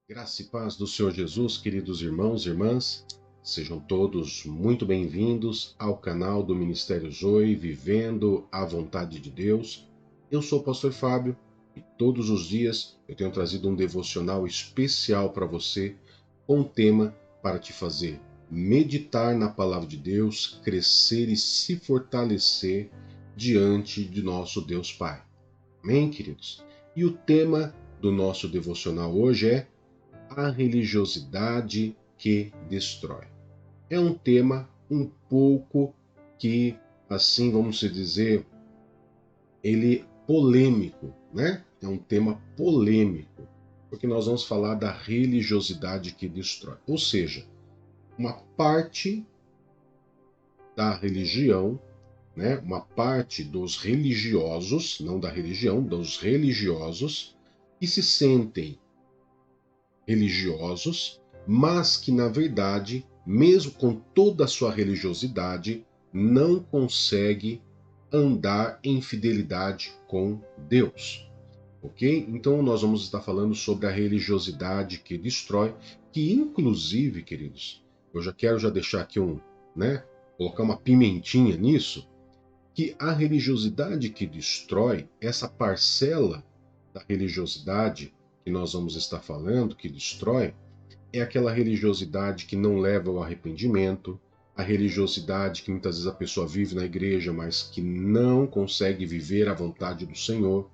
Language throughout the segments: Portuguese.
Graça e paz do Senhor Jesus, queridos irmãos e irmãs, sejam todos muito bem-vindos ao canal do Ministério Zoe, Vivendo a Vontade de Deus. Eu sou o pastor Fábio e todos os dias eu tenho trazido um devocional especial para você com um tema para te fazer meditar na palavra de Deus, crescer e se fortalecer diante de nosso Deus Pai. Amém, queridos? E o tema do nosso devocional hoje é a religiosidade que destrói. É um tema um pouco que, assim vamos dizer, ele é polêmico, né? É um tema polêmico, porque nós vamos falar da religiosidade que destrói. Ou seja, uma parte da religião, né? Uma parte dos religiosos, não da religião, dos religiosos, que se sentem religiosos, mas que, na verdade, mesmo com toda a sua religiosidade, não consegue andar em fidelidade com Deus. Ok? Então, nós vamos estar falando sobre a religiosidade que destrói, que, inclusive, queridos, eu já quero deixar aqui né, colocar uma pimentinha nisso, que a religiosidade que destrói, essa parcela da religiosidade que nós vamos estar falando, que destrói, é aquela religiosidade que não leva ao arrependimento, a religiosidade que muitas vezes a pessoa vive na igreja, mas que não consegue viver a vontade do Senhor,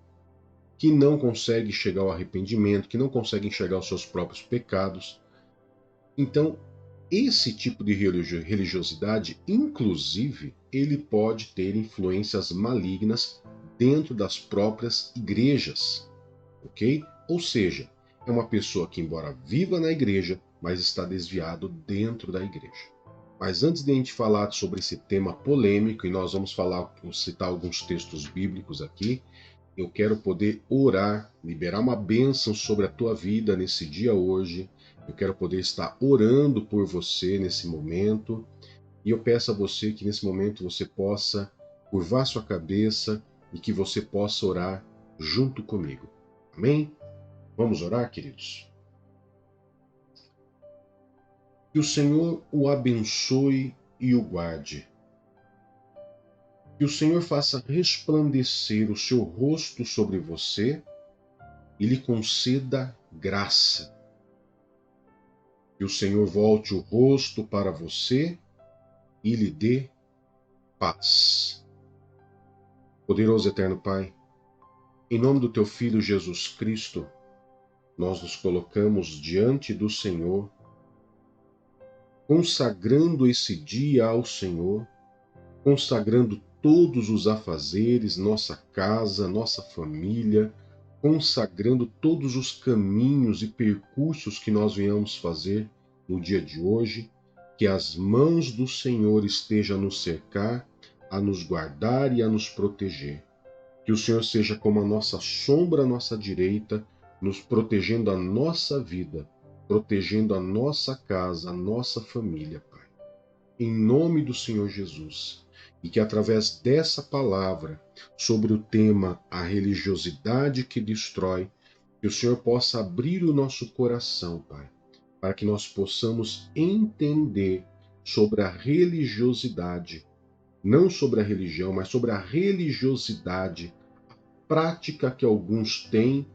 que não consegue chegar ao arrependimento, que não consegue enxergar os seus próprios pecados. Então, esse tipo de religiosidade, inclusive, ele pode ter influências malignas dentro das próprias igrejas, ok? Ou seja, é uma pessoa que, embora viva na igreja, mas está desviado dentro da igreja. Mas antes de a gente falar sobre esse tema polêmico, e nós vamos citar alguns textos bíblicos aqui, eu quero poder orar, liberar uma bênção sobre a tua vida nesse dia hoje. Eu quero poder estar orando por você nesse momento. E eu peço a você que nesse momento você possa curvar sua cabeça e que você possa orar junto comigo. Amém? Vamos orar, queridos? Que o Senhor o abençoe e o guarde. Que o Senhor faça resplandecer o seu rosto sobre você e lhe conceda graça. Que o Senhor volte o rosto para você e lhe dê paz. Poderoso Eterno Pai, em nome do Teu Filho Jesus Cristo, nós nos colocamos diante do Senhor, consagrando esse dia ao Senhor, consagrando todos os afazeres, nossa casa, nossa família, consagrando todos os caminhos e percursos que nós venhamos fazer no dia de hoje, que as mãos do Senhor estejam a nos cercar, a nos guardar e a nos proteger. Que o Senhor seja como a nossa sombra à nossa direita, nos protegendo a nossa vida, protegendo a nossa casa, a nossa família, Pai. Em nome do Senhor Jesus. E que através dessa palavra, sobre o tema a religiosidade que destrói, que o Senhor possa abrir o nosso coração, Pai, para que nós possamos entender sobre a religiosidade, não sobre a religião, mas sobre a religiosidade, a prática que alguns têm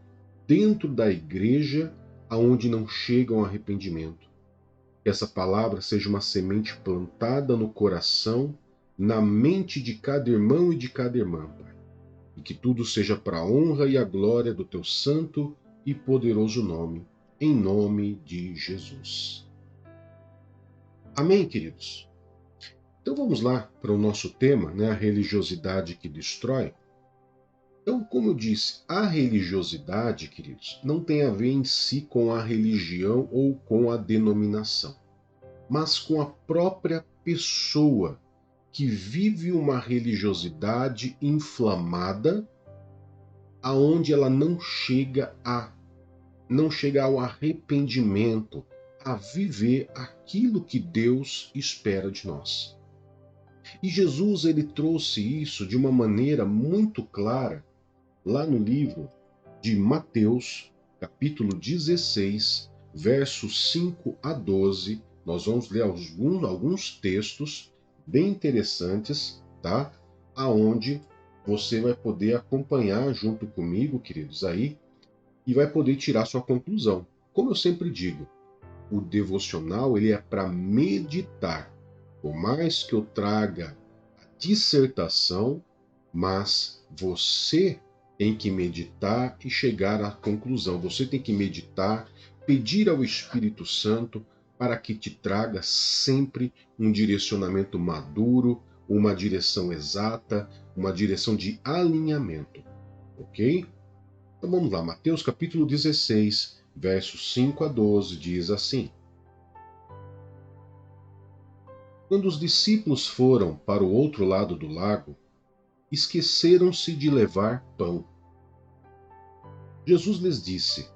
dentro da igreja, aonde não chegam ao arrependimento. Que essa palavra seja uma semente plantada no coração, na mente de cada irmão e de cada irmã, Pai. E que tudo seja para a honra e a glória do Teu santo e poderoso nome, em nome de Jesus. Amém, queridos? Então vamos lá para o nosso tema, né, a religiosidade que destrói. Então, como eu disse, a religiosidade, queridos, não tem a ver em si com a religião ou com a denominação, mas com a própria pessoa que vive uma religiosidade inflamada, aonde ela não chega ao arrependimento, a viver aquilo que Deus espera de nós. E Jesus ele trouxe isso de uma maneira muito clara lá no livro de Mateus, capítulo 16, versos 5 a 12. Nós vamos ler alguns textos bem interessantes, tá? Aonde você vai poder acompanhar junto comigo, queridos, aí, e vai poder tirar sua conclusão. Como eu sempre digo, o devocional ele é para meditar. Por mais que eu traga a dissertação, mas você tem que meditar e chegar à conclusão. Você tem que meditar, pedir ao Espírito Santo para que te traga sempre um direcionamento maduro, uma direção exata, uma direção de alinhamento. Ok? Então vamos lá, Mateus capítulo 16, versos 5 a 12, diz assim: Quando os discípulos foram para o outro lado do lago, esqueceram-se de levar pão. Jesus lhes disse: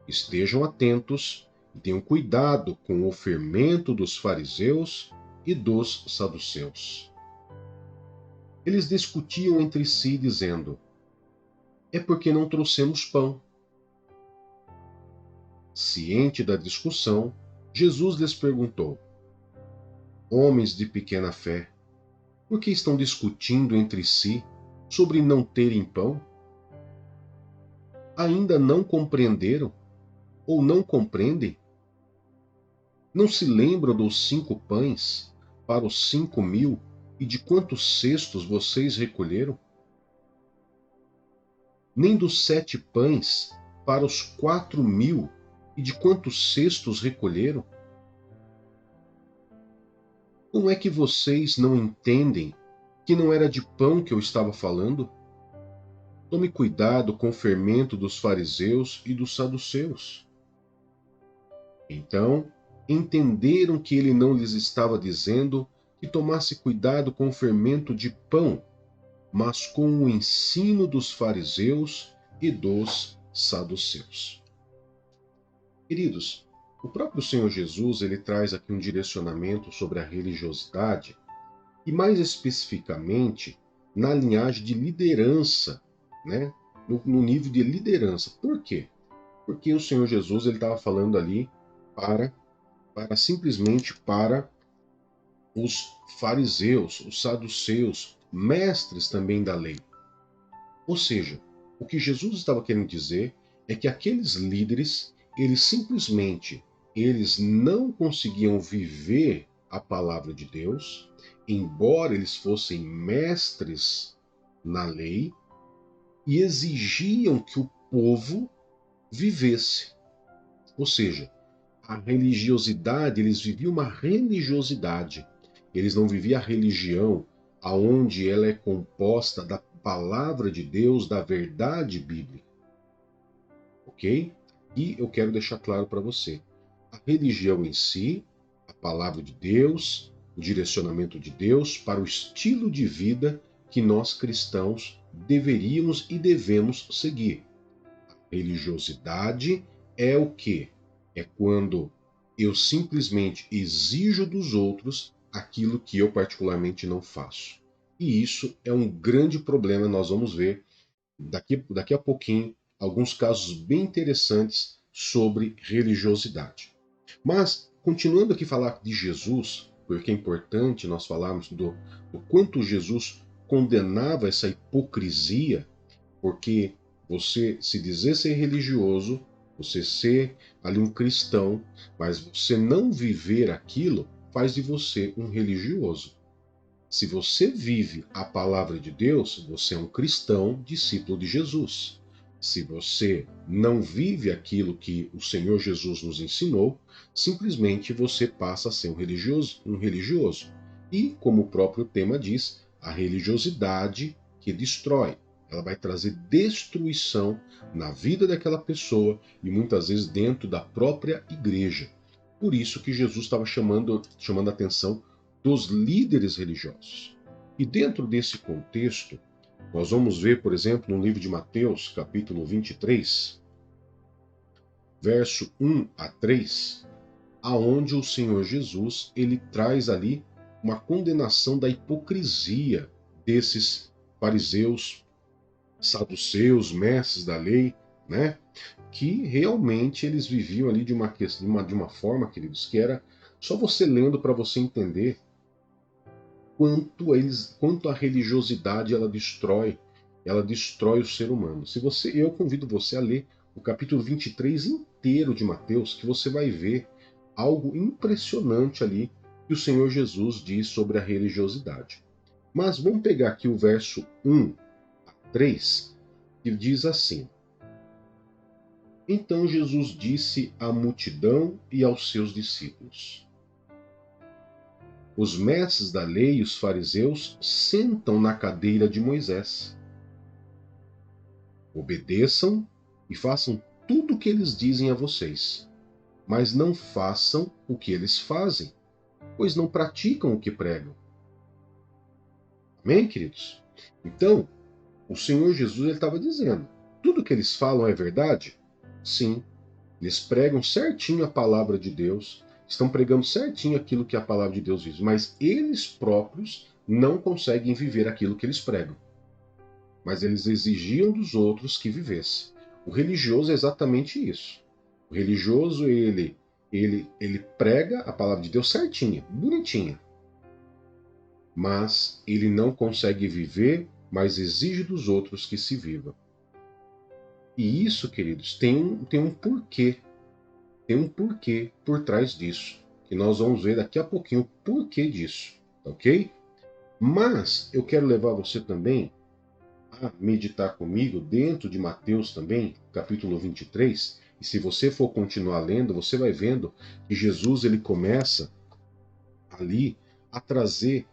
Estejam atentos e tenham cuidado com o fermento dos fariseus e dos saduceus. Eles discutiam entre si, dizendo: É porque não trouxemos pão. Ciente da discussão, Jesus lhes perguntou: Homens de pequena fé, por que estão discutindo entre si sobre não terem pão? Ainda não compreenderam ou não compreendem? Não se lembram dos 5 pães para os 5.000 e de quantos cestos vocês recolheram? Nem dos 7 pães para os 4.000 e de quantos cestos recolheram? Como é que vocês não entendem que não era de pão que eu estava falando? Tome cuidado com o fermento dos fariseus e dos saduceus. Então, entenderam que ele não lhes estava dizendo que tomasse cuidado com o fermento de pão, mas com o ensino dos fariseus e dos saduceus. Queridos, o próprio Senhor Jesus ele traz aqui um direcionamento sobre a religiosidade e mais especificamente na linhagem de liderança, né? No nível de liderança. Por quê? Porque o Senhor Jesus ele estava falando ali para simplesmente para os fariseus, os saduceus, mestres também da lei. Ou seja, o que Jesus estava querendo dizer é que aqueles líderes, eles não conseguiam viver a palavra de Deus, embora eles fossem mestres na lei, e exigiam que o povo vivesse. Ou seja, a religiosidade, eles viviam uma religiosidade. Eles não viviam a religião aonde ela é composta da palavra de Deus, da verdade bíblica. Ok? E eu quero deixar claro para você, a religião em si, a palavra de Deus, o direcionamento de Deus para o estilo de vida que nós cristãos deveríamos e devemos seguir. A religiosidade é o quê? É quando eu simplesmente exijo dos outros aquilo que eu particularmente não faço. E isso é um grande problema, nós vamos ver daqui a pouquinho alguns casos bem interessantes sobre religiosidade. Mas, continuando aqui a falar de Jesus, porque é importante nós falarmos do quanto Jesus condenava essa hipocrisia, porque você se dizer ser religioso, você ser ali um cristão, mas você não viver aquilo, faz de você um religioso. Se você vive a palavra de Deus, você é um cristão, discípulo de Jesus. Se você não vive aquilo que o Senhor Jesus nos ensinou, simplesmente você passa a ser um religioso. E, como o próprio tema diz, a religiosidade que destrói. Ela vai trazer destruição na vida daquela pessoa e muitas vezes dentro da própria igreja. Por isso que Jesus estava chamando a atenção dos líderes religiosos. E dentro desse contexto, nós vamos ver, por exemplo, no livro de Mateus, capítulo 23, verso 1 a 3, aonde o Senhor Jesus, ele traz ali uma condenação da hipocrisia desses fariseus, saduceus, mestres da lei, né? que realmente eles viviam ali de uma forma, queridos, que era só você lendo para você entender quanto a religiosidade ela destrói o ser humano. Eu convido você a ler o capítulo 23 inteiro de Mateus, que você vai ver algo impressionante ali que o Senhor Jesus diz sobre a religiosidade. Mas vamos pegar aqui o verso 1 a 3, que diz assim: Então Jesus disse à multidão e aos seus discípulos: Os mestres da lei e os fariseus sentam na cadeira de Moisés. Obedeçam e façam tudo o que eles dizem a vocês, mas não façam o que eles fazem, pois não praticam o que pregam. Amém, queridos? Então, o Senhor Jesus estava dizendo: tudo que eles falam é verdade? Sim. Eles pregam certinho a palavra de Deus, estão pregando certinho aquilo que a palavra de Deus diz, mas eles próprios não conseguem viver aquilo que eles pregam. Mas eles exigiam dos outros que vivessem. O religioso é exatamente isso. O religioso, ele prega a palavra de Deus certinha, bonitinha, mas ele não consegue viver, mas exige dos outros que se viva. E isso, queridos, tem um porquê. Tem um porquê por trás disso, que nós vamos ver daqui a pouquinho o porquê disso, ok? Mas eu quero levar você também a meditar comigo dentro de Mateus também, capítulo 23, e se você for continuar lendo, você vai vendo que Jesus ele começa ali a trazer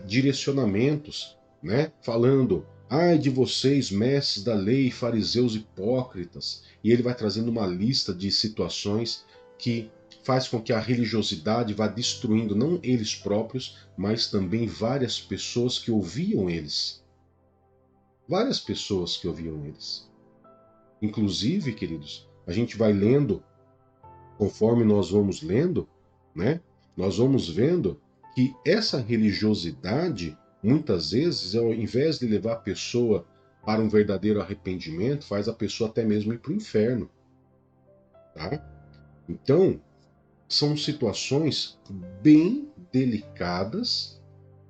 direcionamentos, né? Falando: ai de vocês, mestres da lei, fariseus hipócritas. E ele vai trazendo uma lista de situações que faz com que a religiosidade vá destruindo não eles próprios, mas também várias pessoas que ouviam eles. Várias pessoas que ouviam eles. Inclusive, queridos, a gente vai lendo, conforme nós vamos lendo, né? Nós vamos vendo que essa religiosidade, muitas vezes, ao invés de levar a pessoa para um verdadeiro arrependimento, faz a pessoa até mesmo ir para o inferno. Tá? Então, são situações bem delicadas,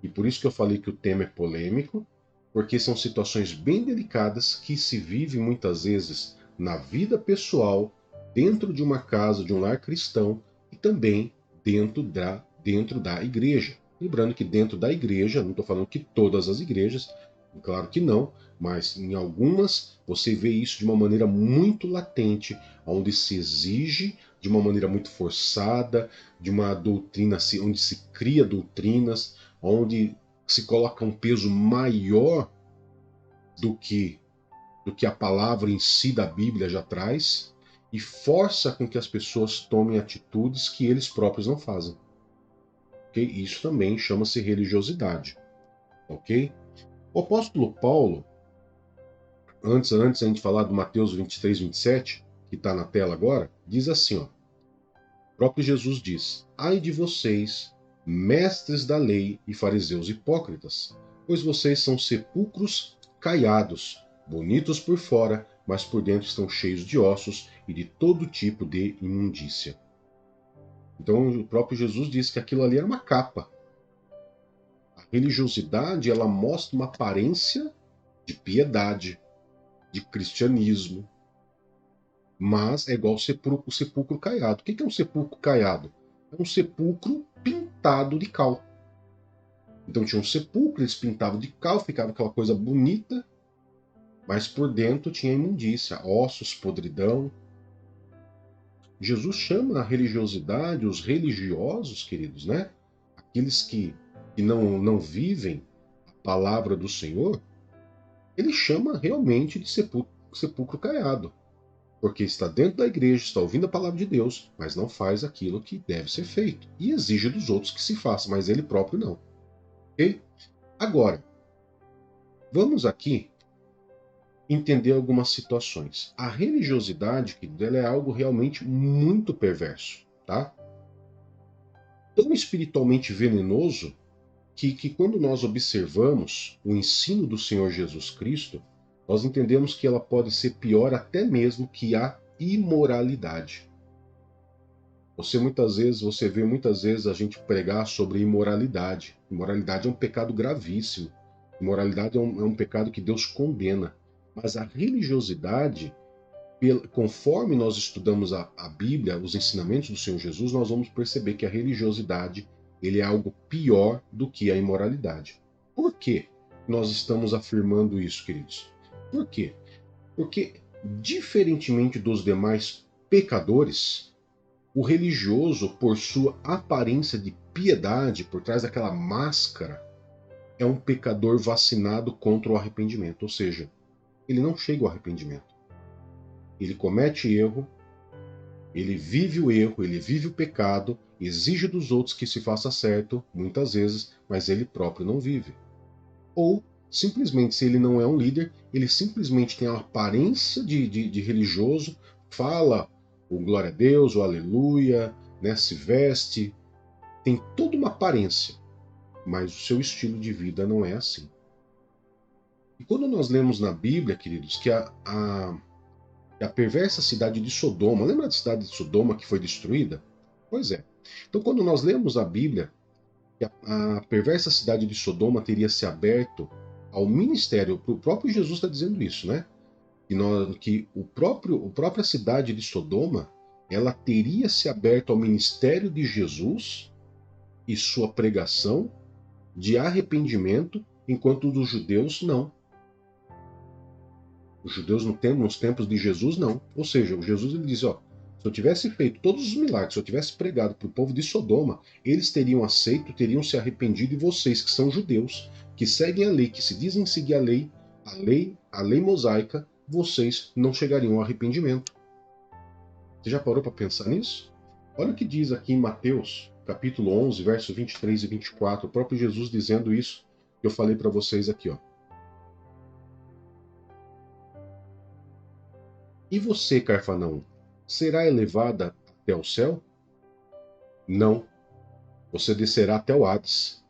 e por isso que eu falei que o tema é polêmico, porque são situações bem delicadas que se vive muitas vezes na vida pessoal, dentro de uma casa, de um lar cristão, e também dentro da igreja. Lembrando que dentro da igreja, não estou falando que todas as igrejas, claro que não, mas em algumas você vê isso de uma maneira muito latente, onde se exige de uma maneira muito forçada, de uma doutrina onde se cria doutrinas, onde se coloca um peso maior do que a palavra em si da Bíblia já traz, e força com que as pessoas tomem atitudes que eles próprios não fazem. Okay? Isso também chama-se religiosidade. Ok? O apóstolo Paulo, antes a gente falar do Mateus 23, 27, que está na tela agora, diz assim, ó, o próprio Jesus diz: ai de vocês, mestres da lei e fariseus hipócritas, pois vocês são sepulcros caiados, bonitos por fora, mas por dentro estão cheios de ossos e de todo tipo de imundícia. Então o próprio Jesus diz que aquilo ali era uma capa. A religiosidade, ela mostra uma aparência de piedade, de cristianismo, mas é igual o sepulcro caiado. O que é um sepulcro caiado? É um sepulcro pintado de cal. Então tinha um sepulcro, eles pintavam de cal, ficava aquela coisa bonita, mas por dentro tinha imundícia, ossos, podridão. Jesus chama a religiosidade, os religiosos, queridos, né? Aqueles que não vivem a palavra do Senhor, ele chama realmente de sepulcro caiado. Porque está dentro da igreja, está ouvindo a palavra de Deus, mas não faz aquilo que deve ser feito. E exige dos outros que se faça, mas ele próprio não. Ok? Agora, vamos aqui entender algumas situações. A religiosidade, ela é algo realmente muito perverso, tá? Tão espiritualmente venenoso que quando nós observamos o ensino do Senhor Jesus Cristo, nós entendemos que ela pode ser pior até mesmo que a imoralidade. Você vê muitas vezes a gente pregar sobre imoralidade. Imoralidade é um pecado gravíssimo. Imoralidade é um pecado que Deus condena. Mas a religiosidade, conforme nós estudamos a Bíblia, os ensinamentos do Senhor Jesus, nós vamos perceber que a religiosidade ele é algo pior do que a imoralidade. Por que nós estamos afirmando isso, queridos? Por quê? Porque, diferentemente dos demais pecadores, o religioso, por sua aparência de piedade, por trás daquela máscara, é um pecador vacinado contra o arrependimento. Ou seja, ele não chega ao arrependimento. Ele comete erro, ele vive o erro, ele vive o pecado, exige dos outros que se faça certo, muitas vezes, mas ele próprio não vive. Ou, simplesmente, se ele não é um líder, ele simplesmente tem a aparência de religioso, fala o glória a Deus, o aleluia, né, se veste, tem toda uma aparência, mas o seu estilo de vida não é assim. E quando nós lemos na Bíblia, queridos, que a perversa cidade de Sodoma, lembra da cidade de Sodoma que foi destruída? Pois é. Então, quando nós lemos a Bíblia, que a perversa cidade de Sodoma teria se aberto ao ministério, o próprio Jesus está dizendo isso, né? Que a própria cidade de Sodoma, ela teria se aberto ao ministério de Jesus e sua pregação de arrependimento, enquanto os judeus não. Os judeus nos tempos de Jesus não. Ou seja, o Jesus ele diz, ó, se eu tivesse feito todos os milagres, se eu tivesse pregado para o povo de Sodoma, eles teriam aceito, teriam se arrependido, e vocês que são judeus, que seguem a lei, que se dizem seguir a lei mosaica, vocês não chegariam ao arrependimento. Você já parou para pensar nisso? Olha o que diz aqui em Mateus, capítulo 11, versos 23 e 24, o próprio Jesus dizendo isso que eu falei para vocês aqui, ó. E você, Carfanaum, será elevada até o céu? Não, você descerá até o Hades.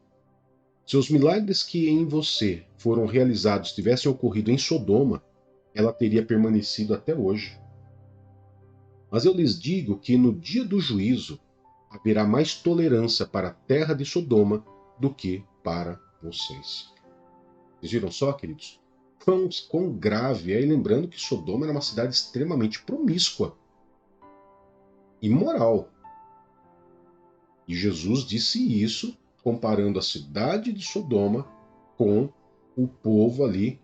Se os milagres que em você foram realizados tivessem ocorrido em Sodoma, ela teria permanecido até hoje. Mas eu lhes digo que no dia do juízo haverá mais tolerância para a terra de Sodoma do que para vocês. Vocês viram só, queridos? Quão grave é, e lembrando que Sodoma era uma cidade extremamente promíscua, imoral. E Jesus disse isso comparando a cidade de Sodoma com o povo ali,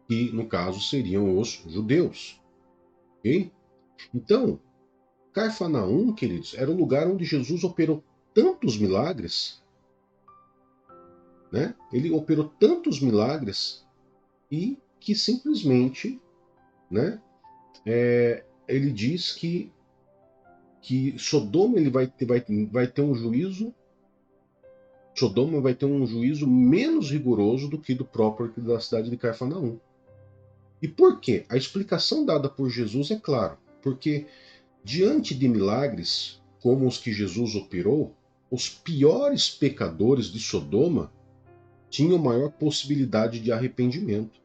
que no caso seriam os judeus. Ok? Então, Cafarnaum, queridos, era o lugar onde Jesus operou tantos milagres, né? Ele operou tantos milagres e que simplesmente, né? Ele diz que Sodoma ele vai ter um juízo. Sodoma vai ter um juízo menos rigoroso do que do próprio da cidade de Cafarnaum. E por quê? A explicação dada por Jesus é clara, porque diante de milagres como os que Jesus operou, os piores pecadores de Sodoma tinham maior possibilidade de arrependimento.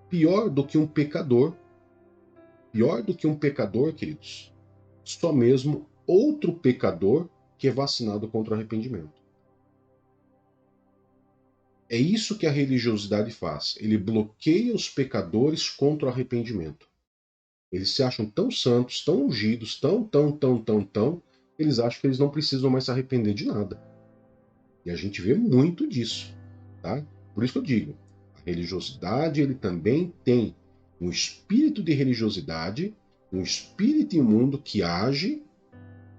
Pior do que um pecador, queridos, só mesmo outro pecador que é vacinado contra o arrependimento. É isso que a religiosidade faz. Ele bloqueia os pecadores contra o arrependimento. Eles se acham tão santos, tão ungidos, tão, eles acham que eles não precisam mais se arrepender de nada. E a gente vê muito disso, tá? Por isso que eu digo, a religiosidade ele também tem um espírito de religiosidade, um espírito imundo que age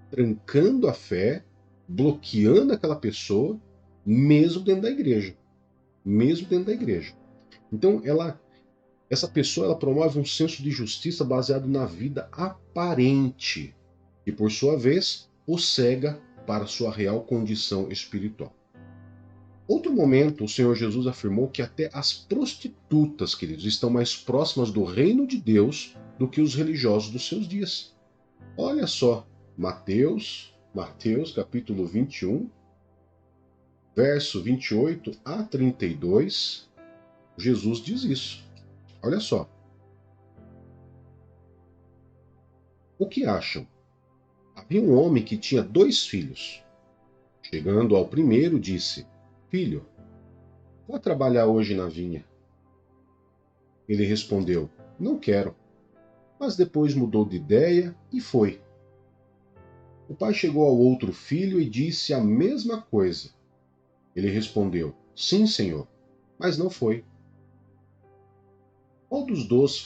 trancando a fé, bloqueando aquela pessoa, mesmo dentro da igreja. Mesmo dentro da igreja. Então, essa pessoa ela promove um senso de justiça baseado na vida aparente, e por sua vez, o cega para sua real condição espiritual. Outro momento, o Senhor Jesus afirmou que até as prostitutas, queridos, estão mais próximas do reino de Deus do que os religiosos dos seus dias. Olha só, Mateus capítulo 21, verso 28 a 32, Jesus diz isso. Olha só. O que acham? Havia um homem que tinha 2 filhos. Chegando ao primeiro, disse: Filho, vá trabalhar hoje na vinha. Ele respondeu: Não quero. Mas depois mudou de ideia e foi. O pai chegou ao outro filho e disse a mesma coisa. Ele respondeu: Sim, senhor, mas não foi. Qual dos dois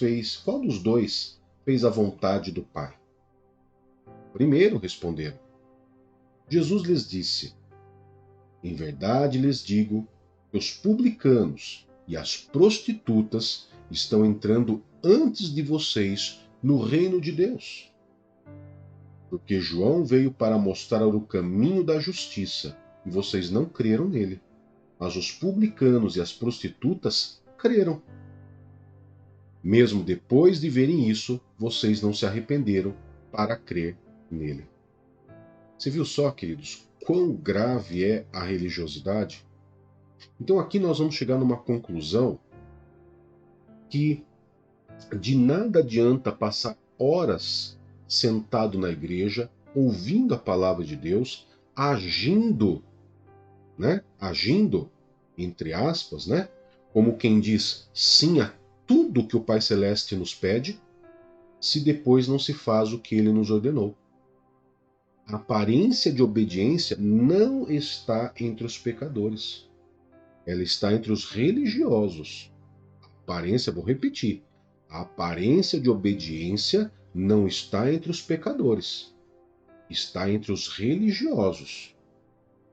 fez a vontade do pai? Primeiro, responderam. Jesus lhes disse: Em verdade lhes digo que os publicanos e as prostitutas estão entrando antes de vocês no reino de Deus. Porque João veio para mostrar o caminho da justiça, e vocês não creram nele. Mas os publicanos e as prostitutas creram. Mesmo depois de verem isso, vocês não se arrependeram para crer nele. Você viu só, queridos, quão grave é a religiosidade? Então aqui nós vamos chegar numa conclusão que de nada adianta passar horas sentado na igreja, ouvindo a palavra de Deus, agindo, Agindo, entre aspas, Como quem diz sim a tudo que o Pai Celeste nos pede, se depois não se faz o que ele nos ordenou. A aparência de obediência não está entre os pecadores. Ela está entre os religiosos. Vou repetir, a aparência de obediência não está entre os pecadores. Está entre os religiosos.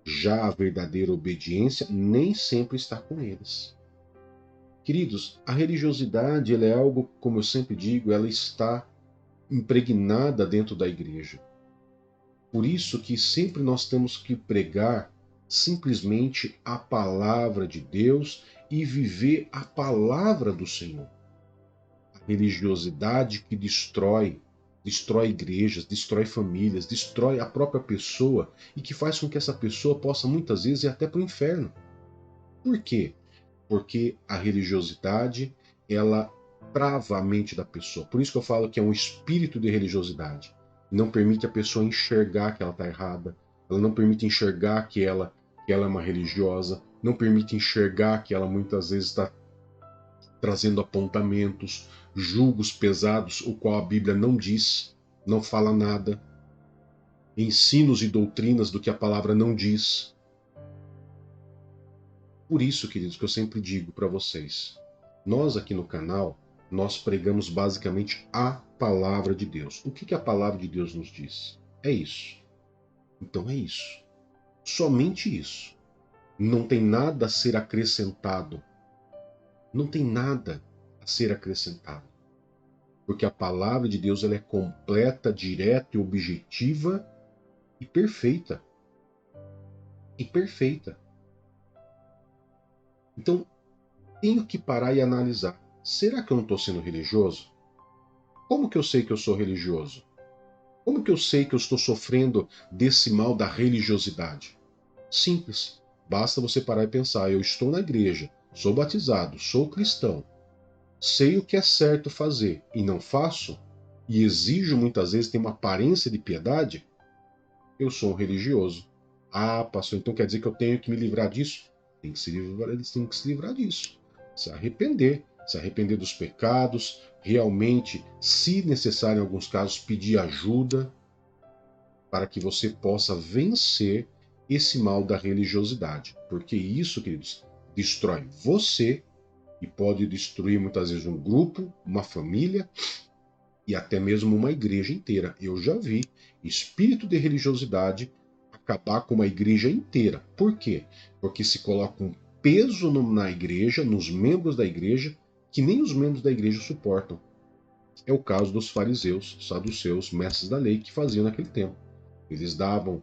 Já a verdadeira obediência nem sempre está com eles. Queridos, a religiosidade ela é algo, como eu sempre digo, ela está impregnada dentro da igreja. Por isso que sempre nós temos que pregar simplesmente a palavra de Deus e viver a palavra do Senhor. A religiosidade que destrói igrejas, destrói famílias, destrói a própria pessoa e que faz com que essa pessoa possa muitas vezes ir até para o inferno. Por quê? Porque a religiosidade, ela trava a mente da pessoa. Por isso que eu falo que é um espírito de religiosidade. Não permite a pessoa enxergar que ela está errada. Ela não permite enxergar que ela é uma religiosa. Não permite enxergar que ela muitas vezes está trazendo apontamentos, julgos pesados, o qual a Bíblia não diz, não fala nada. Ensinos e doutrinas do que a palavra não diz. Por isso, queridos, que eu sempre digo para vocês, nós aqui no canal, nós pregamos basicamente a palavra de Deus. O que a palavra de Deus nos diz? É isso. Então é isso. Somente isso. Não tem nada a ser acrescentado. Não tem nada a ser acrescentado. Porque a palavra de Deus ela é completa, direta e objetiva e perfeita. E perfeita. Então, tenho que parar e analisar. Será que eu não estou sendo religioso? Como que eu sei que eu sou religioso? Como que eu sei que eu estou sofrendo desse mal da religiosidade? Simples. Basta você parar e pensar. Eu estou na igreja, sou batizado, sou cristão, sei o que é certo fazer e não faço, e exijo muitas vezes ter uma aparência de piedade, eu sou um religioso. Ah, pastor, então quer dizer que eu tenho que me livrar disso? Eles têm que se livrar disso. Se arrepender dos pecados, realmente, se necessário em alguns casos, pedir ajuda para que você possa vencer esse mal da religiosidade. Porque isso, queridos, destrói você e pode destruir muitas vezes um grupo, uma família e até mesmo uma igreja inteira. Eu já vi espírito de religiosidade acabar com uma igreja inteira. Por quê? Porque se coloca um peso na igreja, nos membros da igreja, que nem os membros da igreja suportam. É o caso dos fariseus, saduceus, mestres da lei que faziam naquele tempo. Eles davam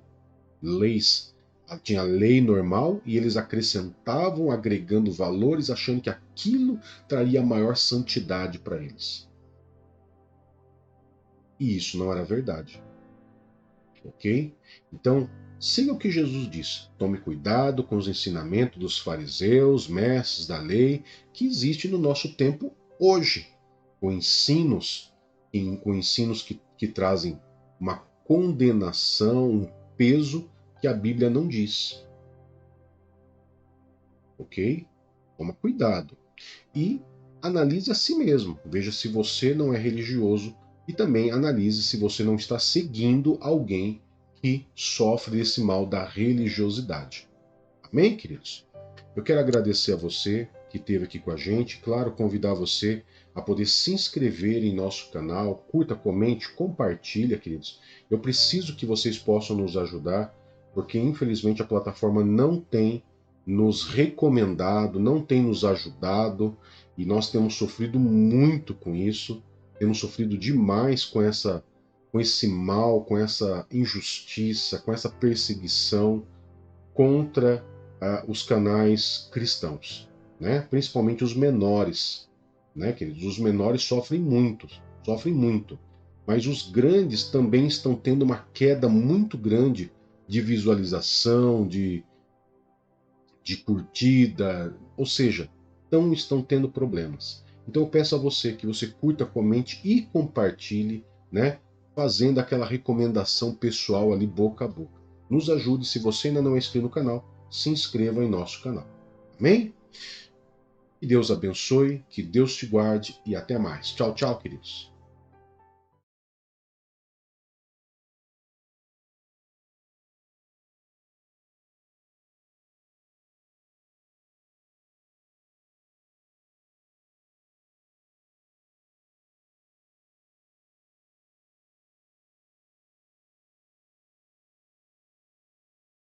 leis, tinha a lei normal e eles acrescentavam, agregando valores, achando que aquilo traria maior santidade para eles. E isso não era verdade. Ok? Então, siga o que Jesus disse. Tome cuidado com os ensinamentos dos fariseus, mestres da lei, que existe no nosso tempo hoje. Com ensinos que trazem uma condenação, um peso que a Bíblia não diz. Ok? Toma cuidado. E analise a si mesmo. Veja se você não é religioso e também analise se você não está seguindo alguém que sofre desse mal da religiosidade. Amém, queridos? Eu quero agradecer a você que esteve aqui com a gente. Claro, convidar você a poder se inscrever em nosso canal. Curta, comente, compartilha, queridos. Eu preciso que vocês possam nos ajudar, porque infelizmente a plataforma não tem nos recomendado, não tem nos ajudado, e nós temos sofrido muito com isso. Temos sofrido demais com esse mal, com essa injustiça, com essa perseguição contra os canais cristãos, né? Principalmente os menores, né, queridos? Os menores sofrem muito, mas os grandes também estão tendo uma queda muito grande de visualização, de curtida, ou seja, estão tendo problemas. Então eu peço a você que você curta, comente e compartilhe, né? Fazendo aquela recomendação pessoal ali boca a boca. Nos ajude, se você ainda não é inscrito no canal, se inscreva em nosso canal. Amém? Que Deus abençoe, que Deus te guarde e até mais. Tchau, tchau, queridos.